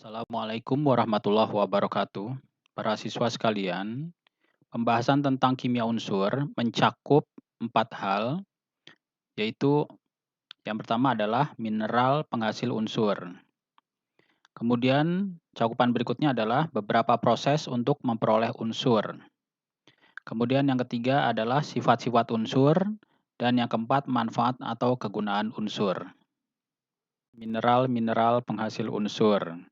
Assalamualaikum warahmatullahi wabarakatuh. Para siswa sekalian, pembahasan tentang kimia unsur mencakup 4 hal, yaitu yang pertama adalah mineral penghasil unsur. Kemudian cakupan berikutnya adalah beberapa proses untuk memperoleh unsur. Kemudian yang ketiga adalah sifat-sifat unsur, dan yang keempat manfaat atau kegunaan unsur. Mineral-mineral penghasil unsur.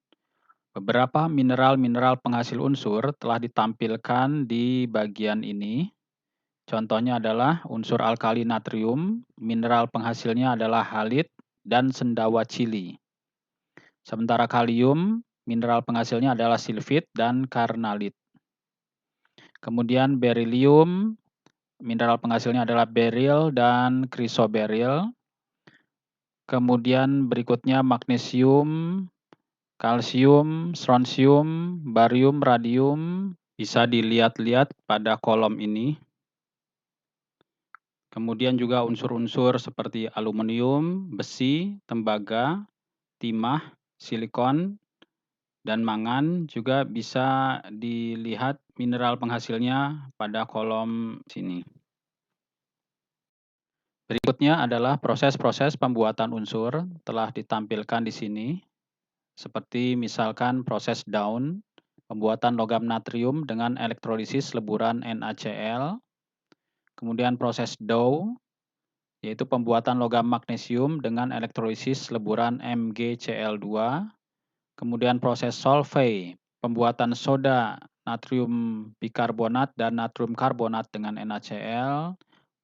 Beberapa mineral-mineral penghasil unsur telah ditampilkan di bagian ini. Contohnya adalah unsur alkali natrium, mineral penghasilnya adalah halit dan sendawa cili. Sementara kalium, mineral penghasilnya adalah silfit dan karnalit. Kemudian berilium, mineral penghasilnya adalah beril dan krisoberil. Kemudian berikutnya magnesium, kalsium, strontium, barium, radium, bisa dilihat-lihat pada kolom ini. Kemudian juga unsur-unsur seperti aluminium, besi, tembaga, timah, silikon, dan mangan juga bisa dilihat mineral penghasilnya pada kolom sini. Berikutnya adalah proses-proses pembuatan unsur telah ditampilkan di sini. Seperti misalkan proses Daun, pembuatan logam natrium dengan elektrolisis leburan NaCl. Kemudian proses Dow, yaitu pembuatan logam magnesium dengan elektrolisis leburan MgCl2. Kemudian proses Solvay, pembuatan soda natrium bikarbonat dan natrium karbonat dengan NaCl.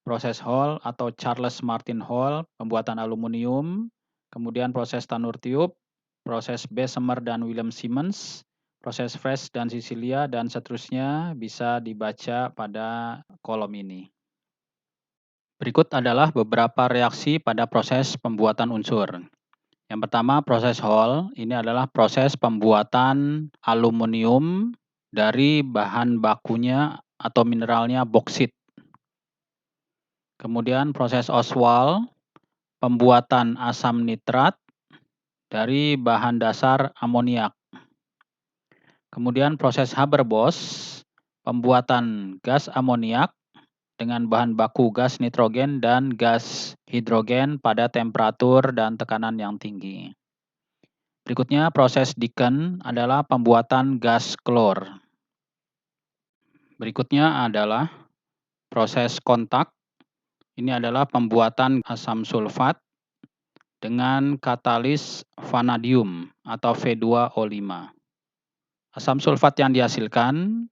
Proses Hall atau Charles Martin Hall, pembuatan aluminium. Kemudian proses Tanur Tiup, proses Bessemer dan William Simmons, proses Fresh dan Sicilia, dan seterusnya bisa dibaca pada kolom ini. Berikut adalah beberapa reaksi pada proses pembuatan unsur. Yang pertama, proses Hall. Ini adalah proses pembuatan aluminium dari bahan bakunya atau mineralnya boksit. Kemudian proses Ostwald, pembuatan asam nitrat dari bahan dasar amoniak. Kemudian proses Haber-Bosch, pembuatan gas amoniak dengan bahan baku gas nitrogen dan gas hidrogen pada temperatur dan tekanan yang tinggi. Berikutnya proses Deacon adalah pembuatan gas klor. Berikutnya adalah proses kontak. Ini adalah pembuatan asam sulfat dengan katalis vanadium atau V2O5. Asam sulfat yang dihasilkan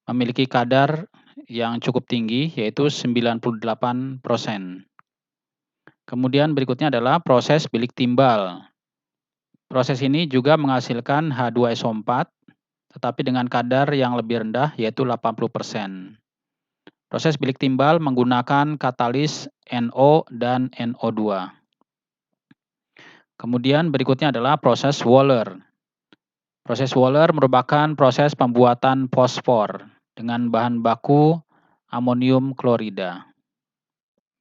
memiliki kadar yang cukup tinggi, yaitu 98%. Kemudian berikutnya adalah proses bilik timbal. Proses ini juga menghasilkan H2SO4, tetapi dengan kadar yang lebih rendah, yaitu 80%. Proses bilik timbal menggunakan katalis NO dan NO2. Kemudian berikutnya adalah proses Waller. Proses Waller merupakan proses pembuatan fosfor dengan bahan baku amonium klorida.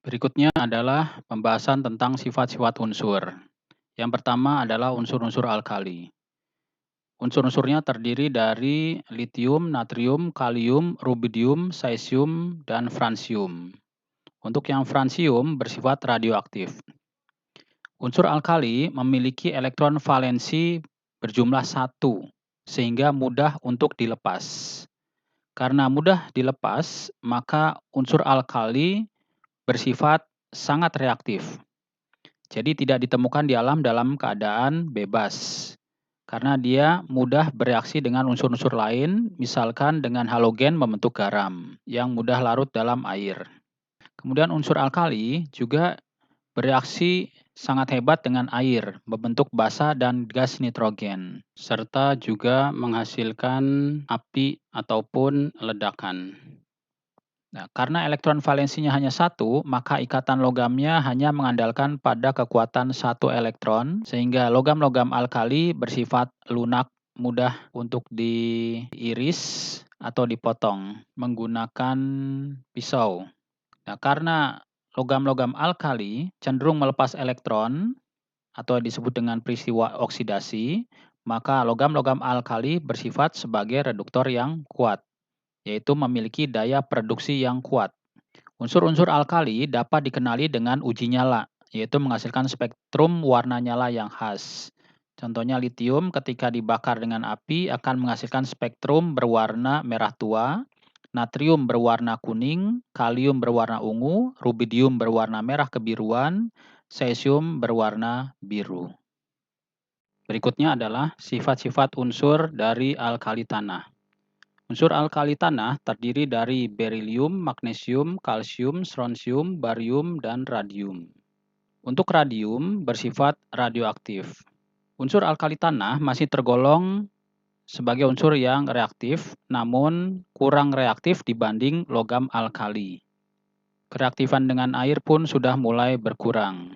Berikutnya adalah pembahasan tentang sifat-sifat unsur. Yang pertama adalah unsur-unsur alkali. Unsur-unsurnya terdiri dari litium, natrium, kalium, rubidium, caesium, dan francium. Untuk yang francium bersifat radioaktif. Unsur alkali memiliki elektron valensi berjumlah 1, sehingga mudah untuk dilepas. Karena mudah dilepas, maka unsur alkali bersifat sangat reaktif. Jadi tidak ditemukan di alam dalam keadaan bebas. Karena dia mudah bereaksi dengan unsur-unsur lain, misalkan dengan halogen membentuk garam yang mudah larut dalam air. Kemudian unsur alkali juga bereaksi sangat hebat dengan air, membentuk basa dan gas nitrogen, serta juga menghasilkan api ataupun ledakan. Nah, karena elektron valensinya hanya 1, maka ikatan logamnya hanya mengandalkan pada kekuatan 1 elektron, sehingga logam-logam alkali bersifat lunak, mudah untuk diiris atau dipotong menggunakan pisau. Nah, karena logam-logam alkali cenderung melepas elektron atau disebut dengan peristiwa oksidasi, maka logam-logam alkali bersifat sebagai reduktor yang kuat, yaitu memiliki daya produksi yang kuat. Unsur-unsur alkali dapat dikenali dengan uji nyala, yaitu menghasilkan spektrum warna nyala yang khas. Contohnya litium ketika dibakar dengan api akan menghasilkan spektrum berwarna merah tua, natrium berwarna kuning, kalium berwarna ungu, rubidium berwarna merah kebiruan, cesium berwarna biru. Berikutnya adalah sifat-sifat unsur dari alkali tanah. Unsur alkali tanah terdiri dari berilium, magnesium, kalsium, strontium, barium, dan radium. Untuk radium bersifat radioaktif. Unsur alkali tanah masih tergolong sebagai unsur yang reaktif, namun kurang reaktif dibanding logam alkali. Kereaktifan dengan air pun sudah mulai berkurang.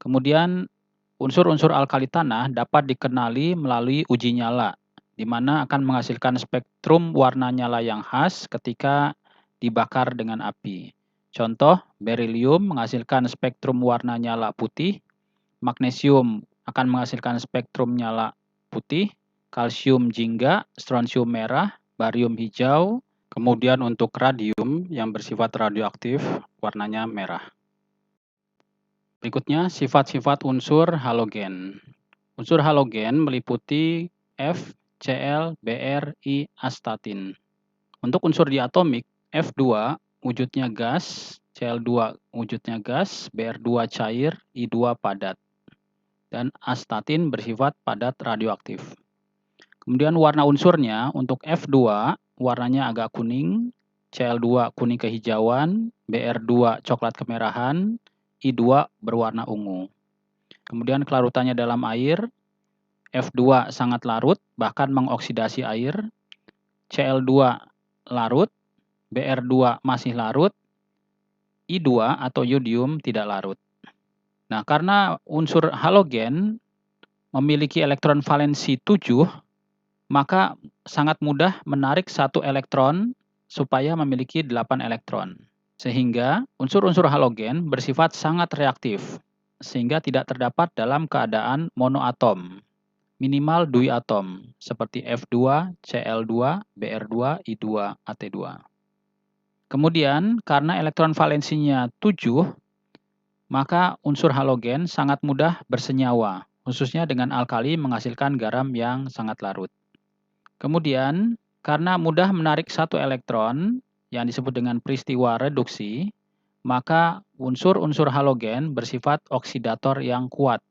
Kemudian unsur-unsur alkali tanah dapat dikenali melalui uji nyala, di mana akan menghasilkan spektrum warna nyala yang khas ketika dibakar dengan api. Contoh, berilium menghasilkan spektrum warna nyala putih, magnesium akan menghasilkan spektrum nyala putih, kalsium jingga, strontium merah, barium hijau, kemudian untuk radium yang bersifat radioaktif warnanya merah. Berikutnya sifat-sifat unsur halogen. Unsur halogen meliputi F, Cl, Br, I, astatin. Untuk unsur diatomik, F2 wujudnya gas, Cl2 wujudnya gas, Br2 cair, I2 padat. Dan astatin bersifat padat radioaktif. Kemudian warna unsurnya untuk F2 warnanya agak kuning, Cl2 kuning kehijauan, Br2 coklat kemerahan, I2 berwarna ungu. Kemudian kelarutannya dalam air, F2 sangat larut, bahkan mengoksidasi air, Cl2 larut, Br2 masih larut, I2 atau yodium tidak larut. Nah, karena unsur halogen memiliki elektron valensi 7, maka sangat mudah menarik satu elektron supaya memiliki 8 elektron. Sehingga unsur-unsur halogen bersifat sangat reaktif, sehingga tidak terdapat dalam keadaan monoatom, minimal duiatom, seperti F2, Cl2, Br2, I2, At2. Kemudian, karena elektron valensinya 7, maka unsur halogen sangat mudah bersenyawa, khususnya dengan alkali menghasilkan garam yang sangat larut. Kemudian, karena mudah menarik satu elektron, yang disebut dengan peristiwa reduksi, maka unsur-unsur halogen bersifat oksidator yang kuat,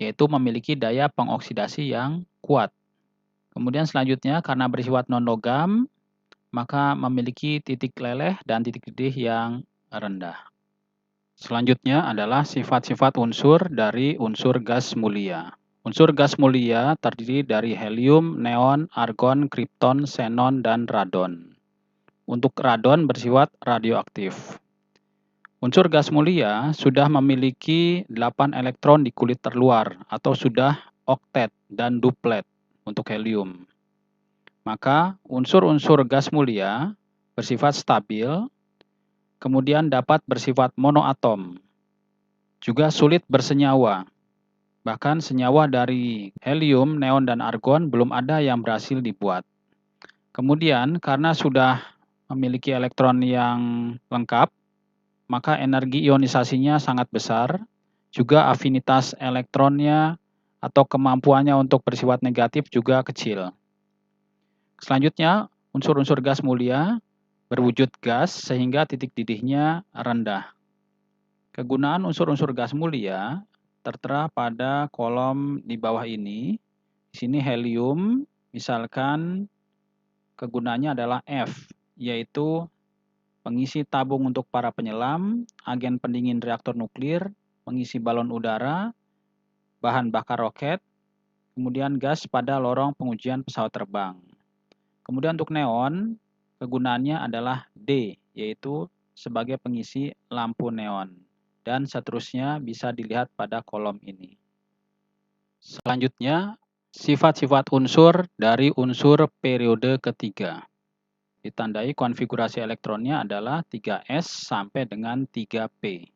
yaitu memiliki daya pengoksidasi yang kuat. Kemudian selanjutnya, karena bersifat non-logam, maka memiliki titik leleh dan titik didih yang rendah. Selanjutnya adalah sifat-sifat unsur dari unsur gas mulia. Unsur gas mulia terdiri dari helium, neon, argon, kripton, xenon, dan radon. Untuk radon bersifat radioaktif. Unsur gas mulia sudah memiliki 8 elektron di kulit terluar atau sudah oktet dan duplet untuk helium. Maka unsur-unsur gas mulia bersifat stabil, kemudian dapat bersifat monoatom, juga sulit bersenyawa. Bahkan senyawa dari helium, neon, dan argon belum ada yang berhasil dibuat. Kemudian karena sudah memiliki elektron yang lengkap, maka energi ionisasinya sangat besar, juga afinitas elektronnya atau kemampuannya untuk bersifat negatif juga kecil. Selanjutnya, unsur-unsur gas mulia berwujud gas sehingga titik didihnya rendah. Kegunaan unsur-unsur gas mulia tertera pada kolom di bawah ini. Di sini helium, misalkan kegunaannya adalah F, yaitu pengisi tabung untuk para penyelam, agen pendingin reaktor nuklir, pengisi balon udara, bahan bakar roket, kemudian gas pada lorong pengujian pesawat terbang. Kemudian untuk neon, kegunaannya adalah D, yaitu sebagai pengisi lampu neon. Dan seterusnya bisa dilihat pada kolom ini. Selanjutnya, sifat-sifat unsur dari unsur periode ketiga. Ditandai konfigurasi elektronnya adalah 3s sampai dengan 3p.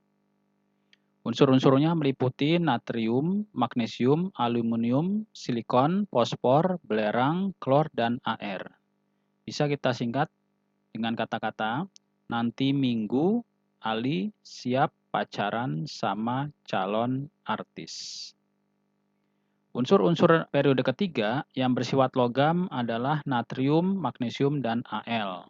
Unsur-unsurnya meliputi natrium, magnesium, aluminium, silikon, fosfor, belerang, klor, dan Ar. Bisa kita singkat dengan kata-kata, nanti Minggu Ali siap pacaran sama calon artis. Unsur-unsur periode ketiga yang bersifat logam adalah natrium, magnesium, dan Al.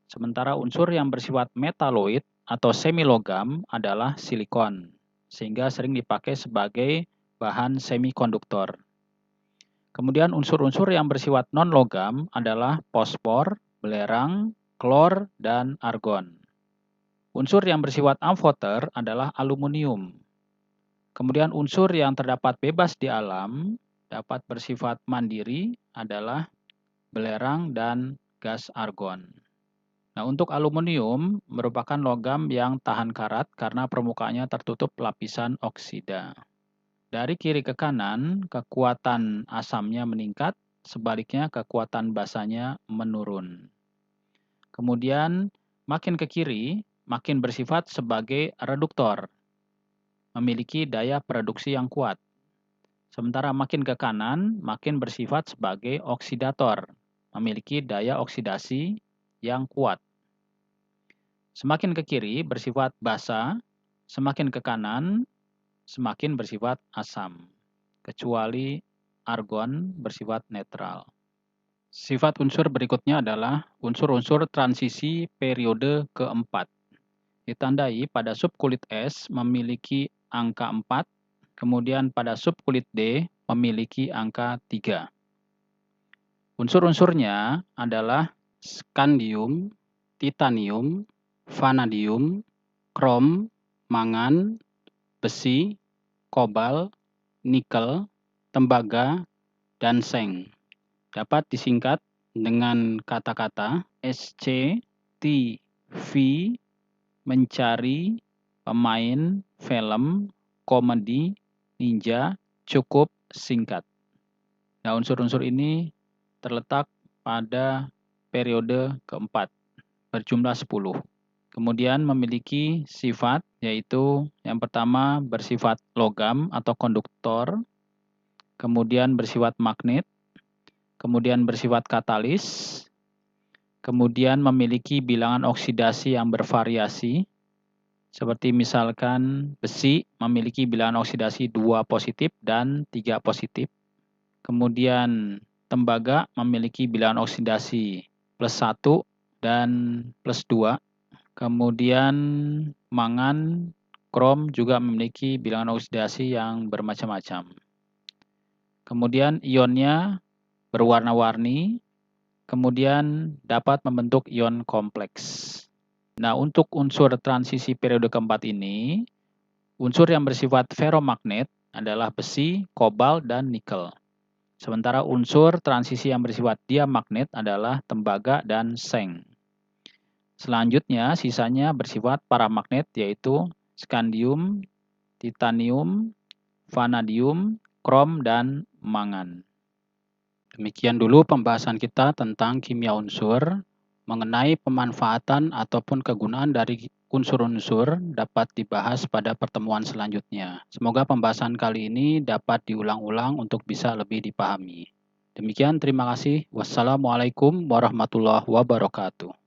Sementara unsur yang bersifat metaloid atau semilogam adalah silikon, sehingga sering dipakai sebagai bahan semikonduktor. Kemudian unsur-unsur yang bersifat non-logam adalah fosfor, belerang, klor, dan argon. Unsur yang bersifat amfoter adalah aluminium. Kemudian unsur yang terdapat bebas di alam dapat bersifat mandiri adalah belerang dan gas argon. Nah, untuk aluminium merupakan logam yang tahan karat karena permukaannya tertutup lapisan oksida. Dari kiri ke kanan, kekuatan asamnya meningkat, sebaliknya kekuatan basanya menurun. Kemudian, makin ke kiri, makin bersifat sebagai reduktor, memiliki daya produksi yang kuat. Sementara makin ke kanan, makin bersifat sebagai oksidator, memiliki daya oksidasi yang kuat. Semakin ke kiri bersifat basa, semakin ke kanan semakin bersifat asam, kecuali argon bersifat netral. Sifat unsur berikutnya adalah unsur-unsur transisi periode keempat. Ditandai pada subkulit S memiliki angka 4, kemudian pada subkulit D memiliki angka 3. Unsur-unsurnya adalah skandium, titanium, vanadium, krom, mangan, besi, kobal, nikel, tembaga, dan seng. Dapat disingkat dengan kata-kata SCTV, mencari pemain film komedi ninja cukup singkat. Nah, unsur-unsur ini terletak pada periode keempat, berjumlah 10. Kemudian memiliki sifat, yaitu yang pertama bersifat logam atau konduktor, kemudian bersifat magnet, kemudian bersifat katalis, kemudian memiliki bilangan oksidasi yang bervariasi, seperti misalkan besi memiliki bilangan oksidasi 2 positif dan 3 positif. Kemudian tembaga memiliki bilangan oksidasi +1 dan +2. Kemudian mangan, krom juga memiliki bilangan oksidasi yang bermacam-macam. Kemudian ionnya berwarna-warni, kemudian dapat membentuk ion kompleks. Nah, untuk unsur transisi periode keempat ini, unsur yang bersifat ferromagnet adalah besi, kobal, dan nikel. Sementara unsur transisi yang bersifat diamagnet adalah tembaga dan seng. Selanjutnya, sisanya bersifat paramagnet, yaitu skandium, titanium, vanadium, krom, dan mangan. Demikian dulu pembahasan kita tentang kimia unsur. Mengenai pemanfaatan ataupun kegunaan dari unsur-unsur dapat dibahas pada pertemuan selanjutnya. Semoga pembahasan kali ini dapat diulang-ulang untuk bisa lebih dipahami. Demikian, terima kasih. Wassalamualaikum warahmatullahi wabarakatuh.